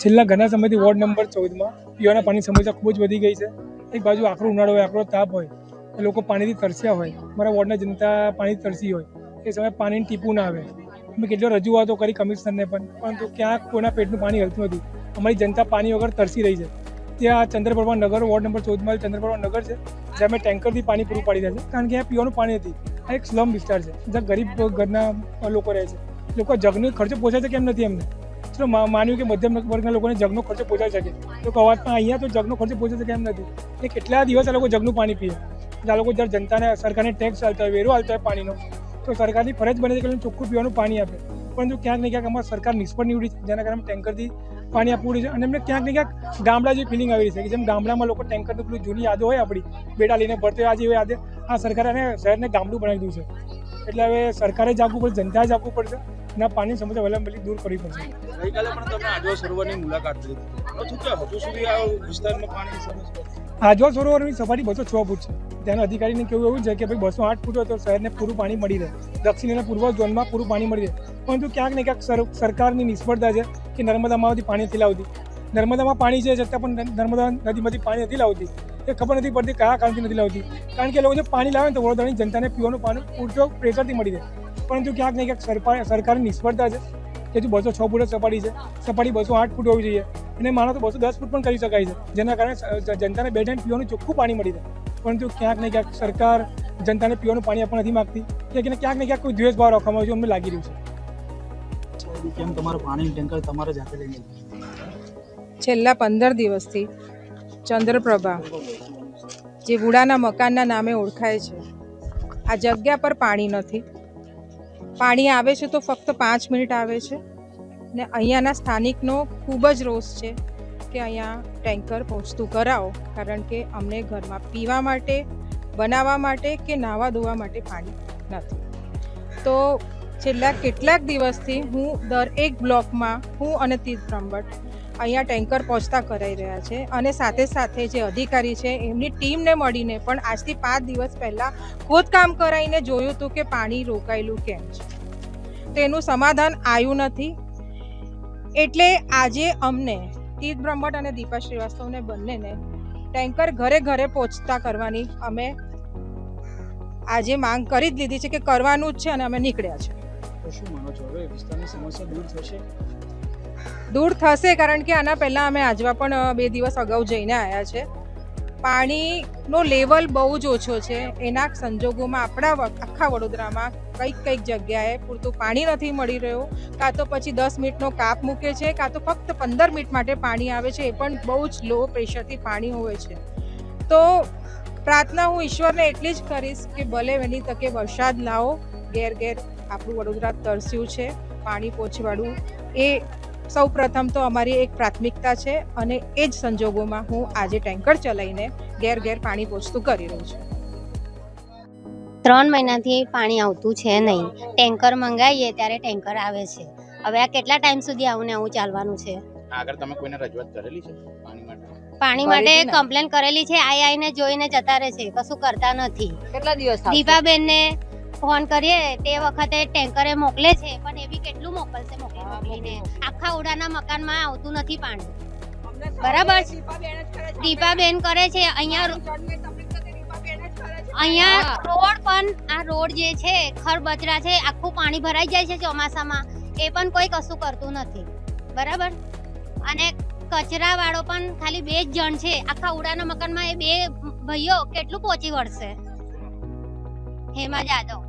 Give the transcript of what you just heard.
છેલ્લા ઘણા સમયથી વોર્ડ નંબર 14માં પીવાના પાણીની સમસ્યા ખૂબ જ વધી ગઈ છે. એક બાજુ આકરો ઉનાળો હોય, આકરો તાપ હોય, એ લોકો પાણીથી તરસ્યા હોય, અમારા વોર્ડના જનતા પાણીથી તરસી હોય, એ સમયે પાણીની ટીપું ના આવે. અમે કેટલો રજૂઆતો કરી કમિશનરને પણ, પરંતુ ક્યાંક કોઈના પેટનું પાણી હલતું નથી. અમારી જનતા પાણી વગર તરસી રહી છે. ત્યાં ચંદ્રપ્રભા નગર વોર્ડ નંબર 14માં ચંદ્રપ્રભા નગર છે, જ્યાં અમે ટેન્કરથી પાણી પૂરું પાડી રહ્યા છે, કારણ કે અહીંયા પીવાનું પાણી નથી. આ એક સ્લમ વિસ્તાર છે, જ્યાં ગરીબ ઘરના લોકો રહે છે. લોકો જગનો ખર્ચો પહોંચાય છે કેમ નથી એમને? ચલો માન્યું કે મધ્યમ વર્ગના લોકોને જગનો ખર્ચો પહોંચાડી શકે, તો અવાજમાં અહીંયા તો જગનો ખર્ચો પહોંચે છે કેમ નથી? એ કેટલા દિવસ આ લોકો જગનું પાણી પીએ? આ લોકો જ્યારે જનતાને સરકારને ટેક્સ ચાલતો હોય, વેરો ચાલતો હોય પાણીનો, તો સરકારની ફરજ બને છે કે ચોખ્ખું પીવાનું પાણી આપે. પરંતુ ક્યાંક ને ક્યાંક અમારી સરકાર નિષ્ફળ નીવડી છે, જેના કારણે ટેન્કરથી પાણી આપવું પડે છે. અને એમને ક્યાંક ને ક્યાંક ગામડા જેવી ફિલિંગ આવી રહી છે, કે જેમ ગામડામાં લોકો ટેન્કરનું પેલું જૂની યાદો હોય આપણી, બેડા લઈને ભરતો હોય, આજે એવી યાદે આ સરકારે શહેરને ગામડું બનાવી દીધું છે. એટલે હવે સરકારે જાગવું પડશે, જનતાએ જાગવું પડશે, અને પાણીની સમસ્યા વહેલામાં દૂર કરવી પડશે. ગઈકાલે પણ તમે આજવા સરોવરની મુલાકાત લીધી, હજુ સુધી આ વિસ્તારમાં પાણીની સમસ્યા? આજવા સરોવરની સપાટી 206 ફૂટ છે. ત્યાંના અધિકારીને કેવું એવું છે કે ભાઈ 208 ફૂટ હોય તો શહેરને પૂરું પાણી મળી રહે, દક્ષિણ અને પૂર્વ ઝોનમાં પૂરું પાણી મળી રહે. પરંતુ ક્યાંક ને ક્યાંક સરકારની નિષ્ફળતા છે કે નર્મદામાંથી પાણી નથી લાવતી. નર્મદામાં પાણી છે છતાં પણ નર્મદા નદીમાંથી પાણી નથી લાવતી. એ ખબર નથી પડતી કયા કારણથી નથી લાવતી. કારણ કે લોકો જે પાણી લાવે ને તો વડોદરાની જનતાને પીવાનું પાણી પૂરતો પ્રેશરથી મળી રહે. પરંતુ ક્યાંક ને ક્યાંક સરકારની નિષ્ફળતા છે કે હજુ 206 ફૂટ સપાટી છે, સપાટી 208 ફૂટ હોવી જોઈએ, અને માનો તો 210 ફૂટ પણ કરી શકાય છે, જેના કારણે જનતાને બે ટાઈમ પીવાનું ચોખ્ખું પાણી મળી રહે. પરંતુ ક્યાંક ને ક્યાંક સરકાર જનતાને પીવાનું પાણી આપવા નથી માગતી, ક્યાંક ને ક્યાંક કોઈ દ્વેષભાવ રાખવામાં આવ્યો છે, અમને લાગી રહ્યું છે. કેમ તમારું પાણીનું ટેન્કર તમારે જાતે લઈને? છેલ્લા 15 દિવસથી ચંદ્રપ્રભા, જે વુડાના મકાનના નામે ઓળખાય છે, આ જગ્યા પર પાણી નથી. પાણી આવે છે તો ફક્ત 5 મિનિટ આવે છે, ને અહીંયાના સ્થાનિકનો ખૂબ જ રોષ છે કે અહીંયા ટેન્કર પહોંચતું કરાવો, કારણ કે અમને ઘરમાં પીવા માટે, બનાવવા માટે કે નાહવા ધોવા માટે પાણી નથી. તો છેલ્લા કેટલાક દિવસથી હું દરેક બ્લોકમાં હું અને તીર્થ બ્રહ્મભટ્ટ અહીંયા ટેન્કર પહોંચતા કરાઈ રહ્યા છે, અને સાથે સાથે જે અધિકારી છે એમની ટીમને મળીને પણ આજથી 5 દિવસ પહેલાં ખોદકામ કરાવીને જોયું હતું કે પાણી રોકાયેલું કેમ છે. તેનું સમાધાન આવ્યું નથી. એટલે આજે અમને તીર્થ બ્રહ્મભટ્ટ અને દીપા શ્રીવાસ્તવને બંનેને ટેન્કર ઘરે ઘરે પહોંચતા કરવાની અમે આજે માંગ કરી જ લીધી છે કે કરવાનું જ છે, અને અમે નીકળ્યા છે. શું માનો છો, હવે વિસ્તારની સમસ્યા દૂર થશે? દૂર થશે, કારણ કે આના પહેલાં અમે આજવા પણ 2 દિવસ અગાઉ જઈને આવ્યા છે. પાણીનો લેવલ બહુ જ ઓછો છે. એના સંજોગોમાં આપણા આખા વડોદરામાં કઈક જગ્યાએ પૂરતું પાણી નથી મળી રહ્યું. કાં તો પછી 10 મિનિટનો કાપ મૂકે છે, કાં તો ફક્ત 15 મિનિટ માટે પાણી આવે છે, એ પણ બહુ જ લો પ્રેશરથી પાણી હોય છે. તો પ્રાર્થના હું ઈશ્વરને એટલી જ કરીશ કે ભલે વહેલી તકે વરસાદ લાવો. ઘેર ઘેર આપણું વડોદરા તરસ્યું છે, પાણી પહોંચવાડું એ સૌ પ્રથમ તો અમારી એક પ્રાથમિકતા છે, અને એ જ સંજોગોમાં હું આજે ટેન્કર ચલાવીને ઘેર ઘેર પાણી પહોંચતું કરી રહી છું. 3 મહિનાથી પાણી આવતું છે નહીં. ટેન્કર મંગાવીએ ત્યારે ટેન્કર આવે છે. હવે આ કેટલા ટાઈમ સુધી આવું ને આવું ચાલવાનું છે? આગળ તમે કોઈને રજૂઆત કરેલી છે પાણી માટે? પાણી માટે કમ્પ્લેન કરેલી છે, આવીને જોઈને જતા રહે છે, કશું કરતા નથી. કેટલા દિવસ દીપાબેનને ફોન કરીએ તે વખતે ટેન્કરે મોકલે છે, પણ એ બી કેટલું મોકલશે મોકલીને? આખા ઉડાના મકાનમાં આવતું નથી પાણી. બરાબર, દીપાબેન કરે છે. અહીંયા રોડ પણ, આ રોડ જે છે ખરબચરા છે, આખું પાણી ભરાઈ જાય છે ચોમાસામાં, એ પણ કોઈ કશું કરતું નથી. બરાબર, અને કચરા વાળો પણ ખાલી 2 જ જણ છે આખા ઉડાના મકાનમાં. એ 2 ભાઈઓ કેટલું પહોંચી વળશે? હેમા જાદવ.